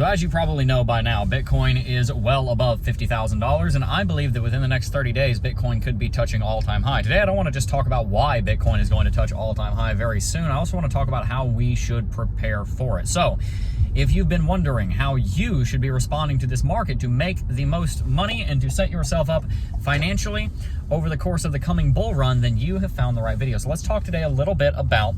So as you probably know by now, Bitcoin is well above $50,000, and I believe that within the next 30 days, Bitcoin could be touching all-time high. Today, I don't want to just talk about why Bitcoin is going to touch all-time high very soon. I also want to talk about how we should prepare for it. So, if you've been wondering how you should be responding to this market to make the most money and to set yourself up financially over the course of the coming bull run, then you have found the right video. So let's talk today a little bit about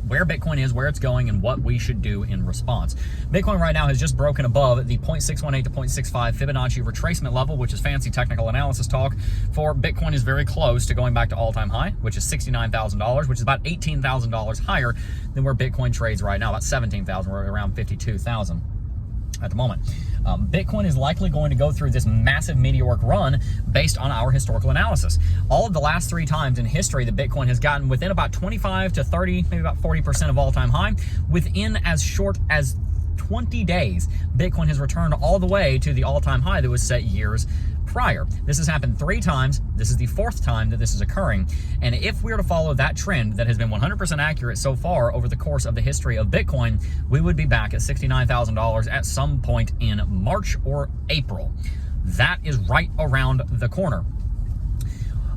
where Bitcoin is, where it's going, and what we should do in response. Bitcoin right now has just broken above the 0.618 to 0.65 Fibonacci retracement level, which is fancy technical analysis talk for Bitcoin is very close to going back to all-time high, which is $69,000, which is about $18,000 higher than where Bitcoin trades right now, about $17,000. We're around $52,000 at the moment. Bitcoin is likely going to go through this massive meteoric run based on our historical analysis. All of the last 3 times in history that Bitcoin has gotten within about 25 to 30, maybe about 40% of all-time high, within as short as 20 days, Bitcoin has returned all the way to the all-time high that was set years prior. This has happened 3 times. This is the 4th time that this is occurring. And if we were to follow that trend that has been 100% accurate so far over the course of the history of Bitcoin, we would be back at $69,000 at some point in March or April. That is right around the corner.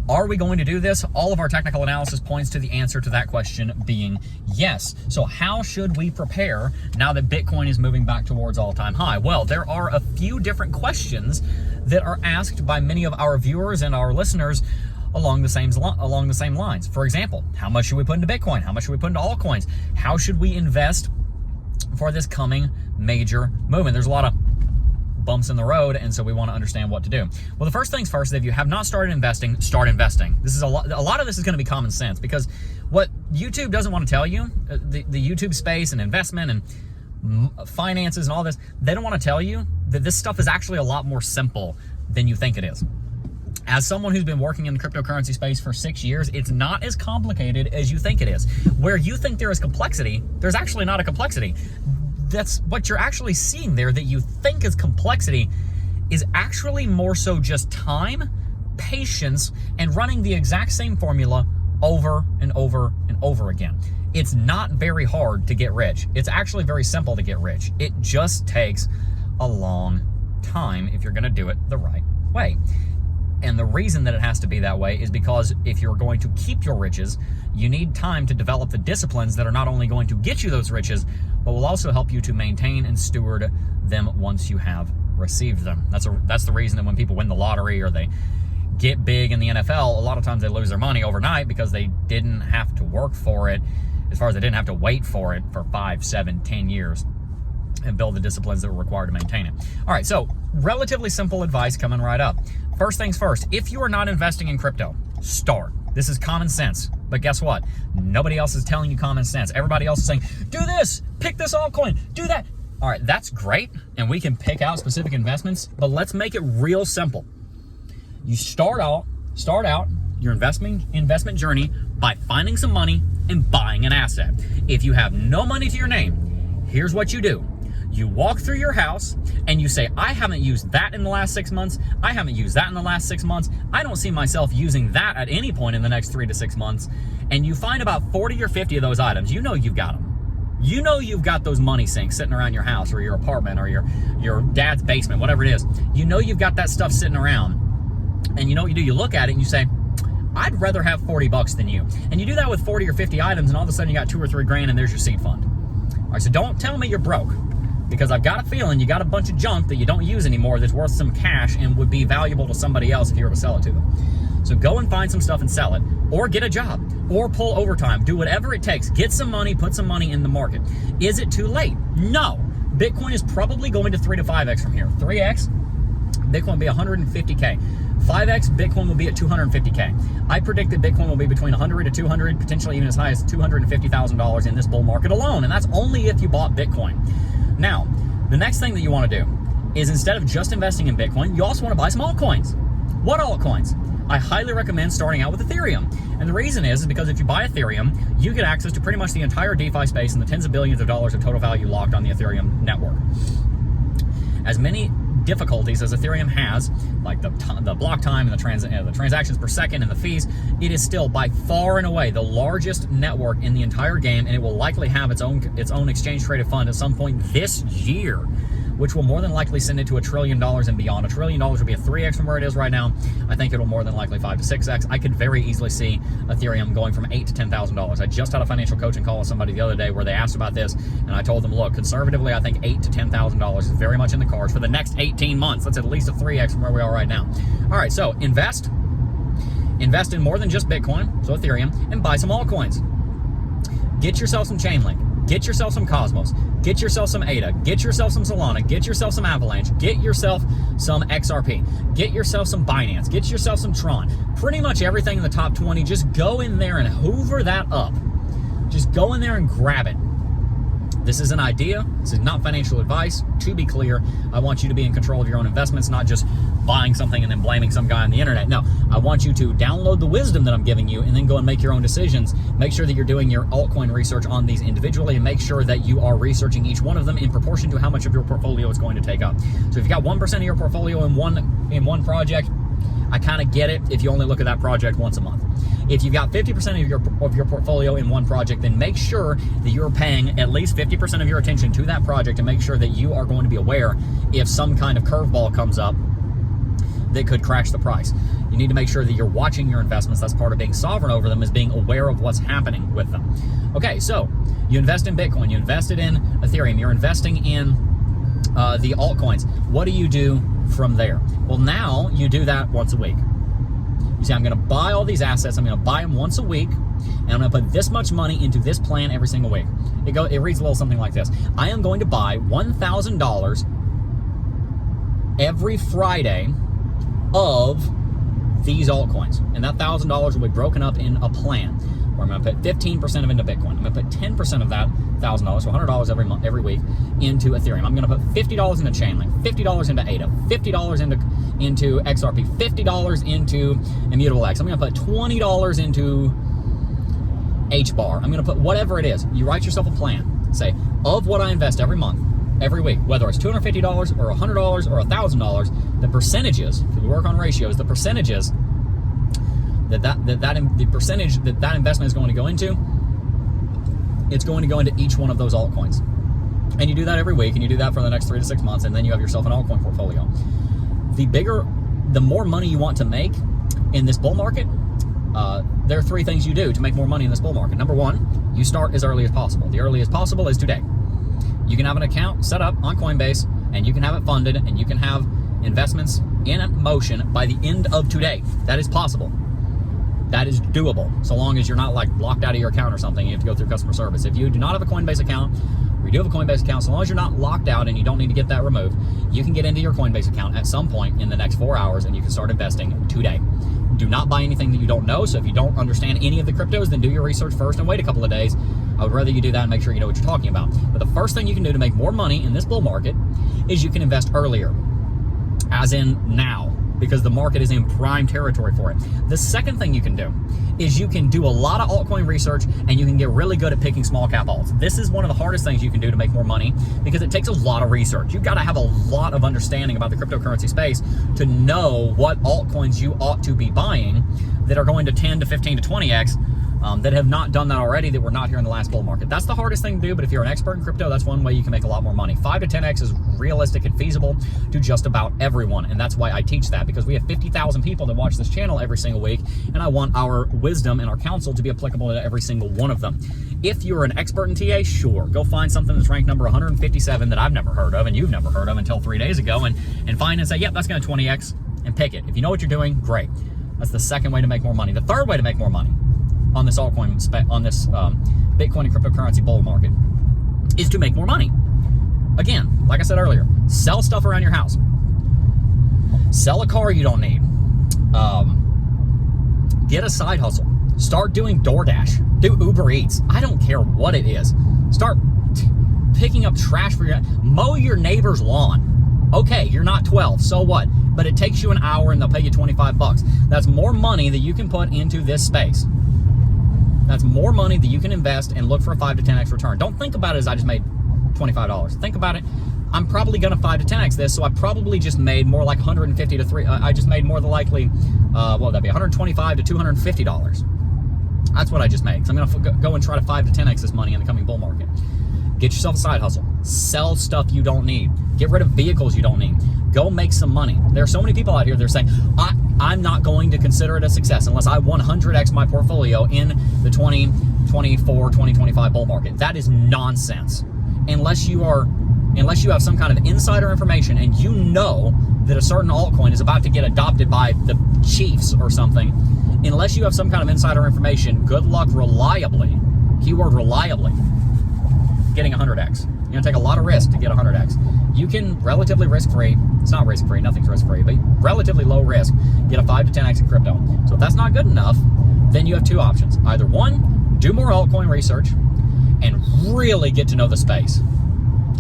Are we going to do this? All of our technical analysis points to the answer to that question being yes. So how should we prepare now that Bitcoin is moving back towards all-time high? Well, there are a few different questions that are asked by many of our viewers and our listeners along the same lines. For example, how much should we put into Bitcoin? How much should we put into altcoins? How should we invest for this coming major movement? There's a lot of bumps in the road, and so we want to understand what to do. Well, the first things first, if you have not started investing, start investing. This is a lot of this is going to be common sense, because what YouTube doesn't want to tell you, the YouTube space and investment and finances and all this, they don't want to tell you that this stuff is actually a lot more simple than you think it is. As someone who's been working in the cryptocurrency space for 6 years, it's not as complicated as you think it is. Where you think there is complexity, there's actually not a complexity. That's what you're actually seeing there that you think is complexity is actually more so just time, patience, and running the exact same formula over and over and over again. It's not very hard to get rich. It's actually very simple to get rich. It just takes a long time if you're going to do it the right way. And the reason that it has to be that way is because if you're going to keep your riches, you need time to develop the disciplines that are not only going to get you those riches, but will also help you to maintain and steward them once you have received them. That's the reason that when people win the lottery or they get big in the NFL, a lot of times they lose their money overnight because they didn't have to work for it, as far as they didn't have to wait for it for 5, 7, 10 years and build the disciplines that were required to maintain it. All right, so relatively simple advice coming right up. First things first, if you are not investing in crypto, start. This is common sense, but guess what? Nobody else is telling you common sense. Everybody else is saying, do this, pick this altcoin, do that. All right, that's great, and we can pick out specific investments, but let's make it real simple. You start out your investment journey by finding some money and buying an asset. If you have no money to your name, here's what you do. You walk through your house and you say, I haven't used that in the last 6 months. I haven't used that in the last 6 months. I don't see myself using that at any point in the next 3 to 6 months. And you find about 40 or 50 of those items. You know you've got them. You know you've got those money sinks sitting around your house or your apartment or your dad's basement, whatever it is. You know you've got that stuff sitting around. And you know what you do? You look at it and you say, I'd rather have 40 bucks than you. And you do that with 40 or 50 items, and all of a sudden you got 2 or 3 grand and there's your seed fund. All right, so don't tell me you're broke, because I've got a feeling you got a bunch of junk that you don't use anymore that's worth some cash and would be valuable to somebody else if you were to sell it to them. So go and find some stuff and sell it, or get a job, or pull overtime. Do whatever it takes. Get some money, put some money in the market. Is it too late? No. Bitcoin is probably going to 3 to 5x from here. 3x, Bitcoin will be 150K. 5x, Bitcoin will be at 250K. I predict that Bitcoin will be between 100 to 200, potentially even as high as $250,000 in this bull market alone, and that's only if you bought Bitcoin. Now, the next thing that you want to do is, instead of just investing in Bitcoin, you also want to buy some altcoins. What altcoins? I highly recommend starting out with Ethereum. And the reason is because if you buy Ethereum, you get access to pretty much the entire DeFi space and the tens of billions of dollars of total value locked on the Ethereum network. As many difficulties as Ethereum has, like the block time and the transactions per second and the fees, it is still by far and away the largest network in the entire game, and it will likely have its own exchange traded fund at some point this year. which will more than likely send it to $1 trillion and beyond. $1 trillion would be a 3x from where it is right now. I think it'll more than likely 5 to 6x. I could very easily see Ethereum going from $8,000 to $10,000. I just had a financial coaching call with somebody the other day where they asked about this, and I told them, look, conservatively, I think $8,000 to $10,000 is very much in the cards for the next 18 months. That's at least a 3x from where we are right now. All right, so invest in more than just Bitcoin, so Ethereum, and buy some altcoins. Get yourself some Chainlink, get yourself some Cosmos, get yourself some ADA, get yourself some Solana, get yourself some Avalanche, get yourself some XRP, get yourself some Binance, get yourself some Tron. Pretty much everything in the top 20, just go in there and hoover that up. Just go in there and grab it. This is an idea. This is not financial advice. To be clear, I want you to be in control of your own investments, not just buying something and then blaming some guy on the internet. No, I want you to download the wisdom that I'm giving you and then go and make your own decisions. Make sure that you're doing your altcoin research on these individually, and make sure that you are researching each one of them in proportion to how much of your portfolio it's going to take up. So if you got 1% of your portfolio in one project, I kind of get it if you only look at that project once a month. If you've got 50% of your portfolio in one project, then make sure that you're paying at least 50% of your attention to that project, and make sure that you are going to be aware if some kind of curveball comes up that could crash the price. You need to make sure that you're watching your investments. That's part of being sovereign over them, is being aware of what's happening with them. Okay, so you invest in Bitcoin, you invested in Ethereum, you're investing in the altcoins. What do you do from there? Well, now you do that once a week. You say, I'm going to buy all these assets, I'm going to buy them once a week, and I'm going to put this much money into this plan every single week. It reads a little something like this. I am going to buy $1,000 every Friday of these altcoins. And that $1,000 will be broken up in a plan where I'm going to put 15% of into Bitcoin. I'm going to put 10% of that $1,000, so $100 every week, into Ethereum. I'm going to put $50 into Chainlink, $50 into ADA, $50 into XRP, $50 into Immutable X. I'm going to put $20 into HBAR. I'm going to put whatever it is. You write yourself a plan. Say, of what I invest every month, every week, whether it's $250 or $100 or $1,000, the percentages, if we work on ratios, the percentages the percentage that investment is going to go into, it's going to go into each one of those altcoins. And you do that every week, and you do that for the next 3 to 6 months, and then you have yourself an altcoin portfolio. The more money you want to make in this bull market, there are 3 things you do to make more money in this bull market. Number 1, you start as early as possible. The earliest possible is today. You can have an account set up on Coinbase, and you can have it funded, and you can have investments in motion by the end of today. That is possible. That is doable, so long as you're not like locked out of your account or something. You have to go through customer service. If you do not have a Coinbase account, or you do have a Coinbase account, so long as you're not locked out and you don't need to get that removed, you can get into your Coinbase account at some point in the next 4 hours, and you can start investing today. Do not buy anything that you don't know. So if you don't understand any of the cryptos, then do your research first and wait a couple of days. I would rather you do that and make sure you know what you're talking about. But the first thing you can do to make more money in this bull market is you can invest earlier, as in now, because the market is in prime territory for it. The second thing you can do is you can do a lot of altcoin research, and you can get really good at picking small cap alts. This is one of the hardest things you can do to make more money, because it takes a lot of research. You've got to have a lot of understanding about the cryptocurrency space to know what altcoins you ought to be buying that are going to 10 to 15 to 20x, that have not done that already, that were not here in the last bull market. That's the hardest thing to do, but if you're an expert in crypto, that's one way you can make a lot more money. 5 to 10x is realistic and feasible to just about everyone, and that's why I teach that, because we have 50,000 people that watch this channel every single week, and I want our wisdom and our counsel to be applicable to every single one of them. If you're an expert in TA, sure, go find something that's ranked number 157 that I've never heard of and you've never heard of until 3 days ago, and find and say, yep, that's going to 20x, and pick it. If you know what you're doing, great. That's the second way to make more money. The third way to make more money on this altcoin, on this Bitcoin and cryptocurrency bull market, is to make more money. Again, like I said earlier, sell stuff around your house. Sell a car you don't need. Get a side hustle. Start doing DoorDash. Do Uber Eats. I don't care what it is. Start picking up trash for mow your neighbor's lawn. Okay, you're not 12, so what? But it takes you an hour and they'll pay you 25 bucks. That's more money that you can put into this space. That's more money that you can invest and look for a 5 to 10x return. Don't think about it as I just made $25. Think about it, I'm probably gonna 5 to 10x this, so I probably just made more like 150 to 3. I just made more than likely, what would that be, $125 to $250. That's what I just made. So I'm gonna go and try to 5 to 10x this money in the coming bull market. Get yourself a side hustle. Sell stuff you don't need. Get rid of vehicles you don't need. Go make some money. There are so many people out here that are saying, I'm not going to consider it a success unless I 100x my portfolio in the 2024, 2025 bull market. That is nonsense. Unless you have some kind of insider information and you know that a certain altcoin is about to get adopted by the chiefs or something, unless you have some kind of insider information, good luck reliably, keyword reliably, getting 100x. You're gonna take a lot of risk to get 100x. You can relatively risk-free, it's not risk-free, nothing's risk-free, but relatively low risk, get a 5 to 10x in crypto. So if that's not good enough, then you have two options. Either one, do more altcoin research and really get to know the space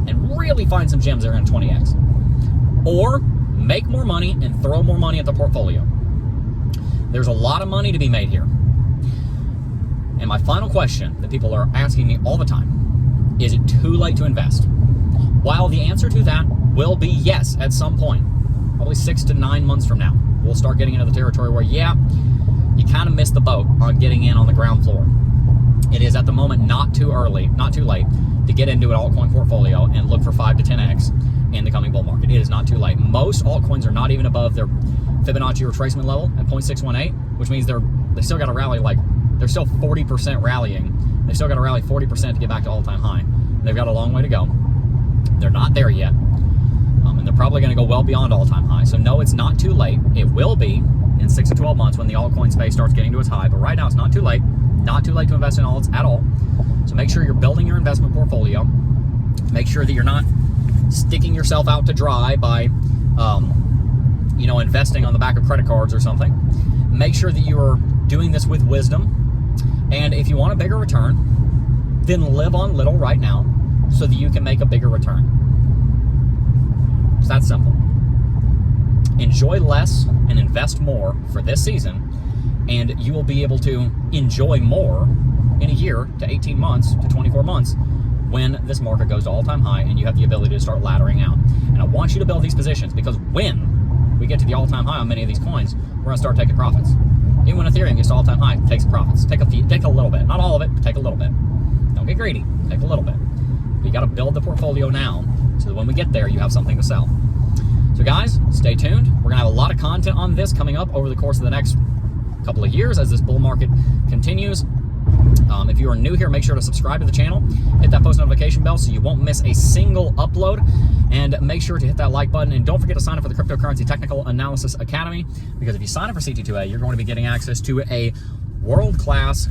and really find some gems that are in 20x. Or make more money and throw more money at the portfolio. There's a lot of money to be made here. And my final question that people are asking me all the time, is it too late to invest? While the answer to that will be yes at some point, probably 6 to 9 months from now, we'll start getting into the territory where, yeah, you kind of missed the boat on getting in on the ground floor. It is at the moment not too early, not too late to get into an altcoin portfolio and look for 5 to 10x in the coming bull market. It is not too late. Most altcoins are not even above their Fibonacci retracement level at 0.618, which means they still got to rally, like, they're still 40% rallying. They still got to rally 40% to get back to all-time high. They've got a long way to go. They're not there yet. And they're probably going to go well beyond all-time high. So no, it's not too late. It will be in 6 to 12 months when the altcoin space starts getting to its high. But right now, it's not too late. Not too late to invest in alts at all. So make sure you're building your investment portfolio. Make sure that you're not sticking yourself out to dry by, investing on the back of credit cards or something. Make sure that you are doing this with wisdom. And if you want a bigger return, then live on little right now so that you can make a bigger return. It's that simple. Enjoy less and invest more for this season, and you will be able to enjoy more in a year to 18 months to 24 months when this market goes to all-time high and you have the ability to start laddering out. And I want you to build these positions because when we get to the all-time high on many of these coins, we're going to start taking profits. Even when Ethereum gets to all-time high, take some profits. Take a little bit. Not all of it, but take a little bit. Don't get greedy. Take a little bit. But you got to build the portfolio now so that when we get there, you have something to sell. So guys, stay tuned. We're going to have a lot of content on this coming up over the course of the next couple of years as this bull market continues. If you are new here, make sure to subscribe to the channel. Hit that post notification bell so you won't miss a single upload. And make sure to hit that like button. And don't forget to sign up for the Cryptocurrency Technical Analysis Academy, because if you sign up for CT2A, you're going to be getting access to a world-class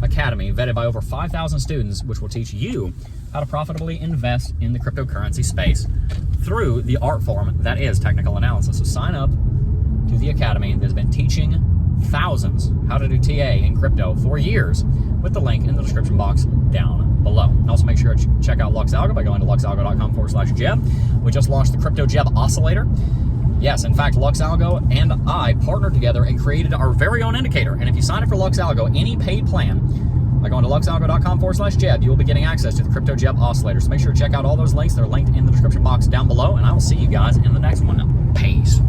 academy vetted by over 5,000 students, which will teach you how to profitably invest in the cryptocurrency space through the art form that is technical analysis. So sign up to the academy that has been teaching thousands how to do TA in crypto for years, with the link in the description box down below. And also make sure to check out LuxAlgo by going to luxalgo.com/Jeb. We just launched the Crypto Jeb Oscillator. Yes, in fact, LuxAlgo and I partnered together and created our very own indicator. And if you sign up for LuxAlgo, any paid plan, by going to luxalgo.com/Jeb, you will be getting access to the Crypto Jeb Oscillator. So make sure to check out all those links. They're linked in the description box down below. And I will see you guys in the next one. Peace.